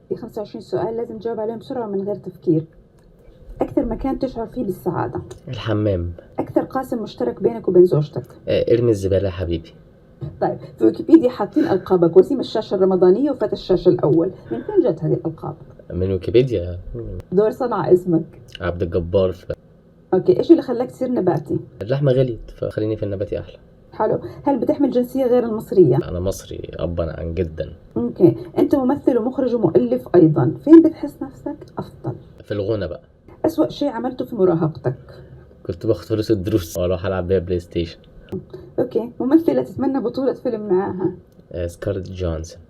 في 25 سؤال لازم تجاوب عليهم بسرعة من غير تفكير. أكثر مكان تشعر فيه بالسعادة؟ الحمام. أكثر قاسم مشترك بينك وبين زوجتك؟ ارمي الزبالة يا حبيبي. طيب في ويكيبيديا حاطين ألقابك: وسيم الشاشة الرمضانية وفتى الشاشة الأول، من فين جت هذه الألقاب؟ من ويكيبيديا. دور صنع اسمك؟ عبد الجبار. أوكي، إيش اللي خلاك تصير نباتي؟ اللحمة غليت فخليني في النباتي أحلى. حلو. هل بتحمل جنسية غير المصرية؟ أنا مصري أبا عن جدا. أوكي، أنت ممثل ومخرج ومؤلف أيضا، فين بتحس نفسك أفضل؟ في الغنى بقى. أسوأ شيء عملته في مراهقتك؟ كنت باخد فلوس الدروس وأروح ألعب بيها بلاي ستيشن. أوكي، ممثلة تتمنى بطولة فيلم معاها؟ سكارلت جونسون.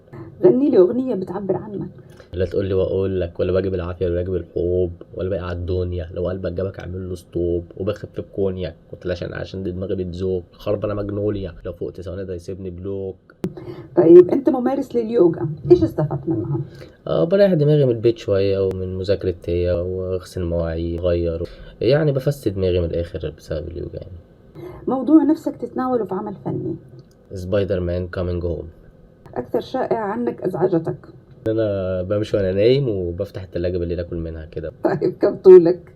غني لي أغنية بتعبر عنك. لا تقول لي واقول لك، ولا باجي بالعافيه ولا باجي بالحب، ولا باقي على الدنيا، لو قلبك جابك اعمل له ستوب، وبخف بكونياك قلت عشان دي دماغي بتزوق خرب انا مجنوليا، لو فوقت ثواني ده يسيبني بلوك. طيب أنت ممارس لليوجا، إيش استفدت منها؟ بريح دماغي من البيت شويه ومن مذاكره هي، واغسل مواعيد غير، يعني بفسد دماغي من الاخر بسبب اليوجا يعني. موضوع نفسك تتناوله في عمل فني؟ سبايدر مان كامينج هوم. أكثر شائعة عنك أزعجتك؟ انا بمشي وانا نايم وبفتح التلاجة بالليل اكل منها كده. طيب كم طولك؟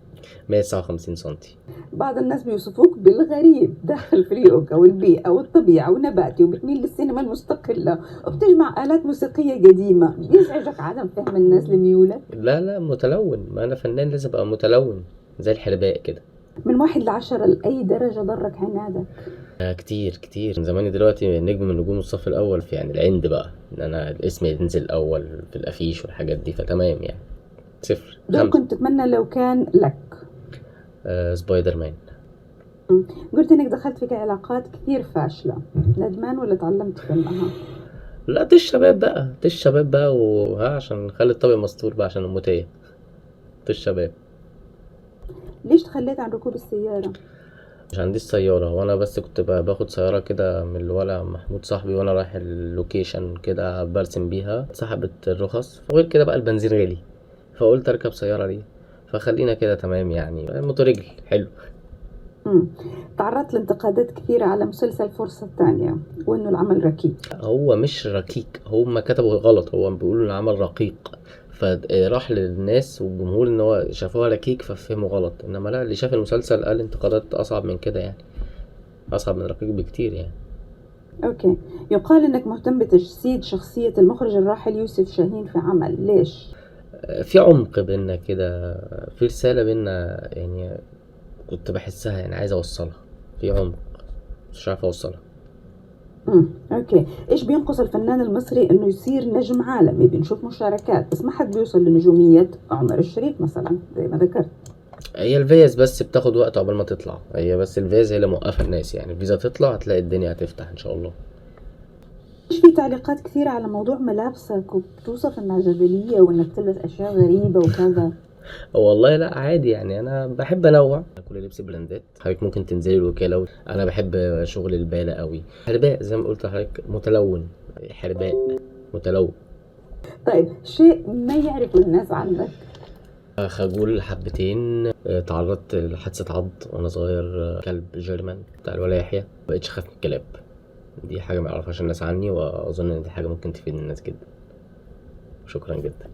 159 سنتي. بعض الناس بيوصفوك بالغريب، داخل في اليوغا والبيئة والطبيعة ونباتي، وبتميل للسينما المستقلة وبتجمع آلات موسيقية قديمة. بيزعجك عدم فهم الناس لميولك؟ لا متلون، ما انا فنان لازم ابقى متلون زي الحرباء كده. من 1 ل10 لأي درجة ضرك عنادك؟ كتير من زماني دلوقتي نجم من نجوم الصف الاول في يعني العند بقى، ان انا الاسم ينزل الاول في الافيش والحاجات دي، فتمام يعني. 0 دور 5. كنت تتمنى لو كان لك؟ سبايدر مان. قلت انك دخلت في علاقات كثير فاشلة، ندمان ولا تعلمت منها؟ لا الشباب بقى وها، عشان نخلي الطبق مستور بقى عشان الموتية. الشباب. ليش تخليت عن ركوب السيارة؟ مش عنديش سيارة، وانا بس كنت باخد سيارة كده من الولا محمود صاحبي، وانا رايح اللوكيشن كده برسم بيها، سحبت الرخص، وغير كده بقى البنزين غالي، فقلت اركب سيارة ليه، فخلينا كده تمام يعني، موتور رجل حلو. تعرضت لانتقادات كثيرة على مسلسل فرصة تانية وانه العمل ركيك. هو مش ركيك، هما كتبوا غلط، هو بيقولوا العمل رقيق، فراح للناس والجمهور ان هو شافوها ركيك ففهموا غلط، انما لا، اللي شاف المسلسل قال انتقادات اصعب من كده يعني، اصعب من رقيق بكتير يعني. اوكي، يقال انك مهتم بتجسيد شخصية المخرج الراحل يوسف شاهين في عمل، ليش؟ في عمق بينا كده، في رسالة بينا يعني، كنت بحسها يعني عايز اوصلها، في عمق مش عارف اوصلها. اوكي، ايش بينقص الفنان المصري انه يصير نجم عالمي؟ بنشوف مشاركات بس ما حد بيوصل لنجومية عمر الشريف مثلا زي ما ذكرت. هي الفيز بس بتاخد وقت عقبال ما تطلع، هي بس الفيز هي اللي موقفه الناس يعني، الفيزا تطلع هتلاقي الدنيا هتفتح ان شاء الله. ايش في تعليقات كثيرة على موضوع ملابسك، وبتوصف انها جدلية وانك تلبس اشياء غريبة وكذا؟ والله لا عادي يعني، انا بحب انوع، كل لبس براندات، حضرتك ممكن تنزلي الوكاله، انا بحب شغل البالة قوي، حرباء زي ما قلت لحضرتك، متلون، حرباء متلون. طيب شيء ما يعرفه الناس عنك؟ خجول حبتين، تعرضت لحادثة عض وانا صغير، كلب جيرمان بتاع الولا يحيى، مبقتش اخاف من الكلاب، دي حاجة ما يعرفهاش الناس عني، واظن ان دي حاجة ممكن تفيد الناس جدا. شكرا جدا.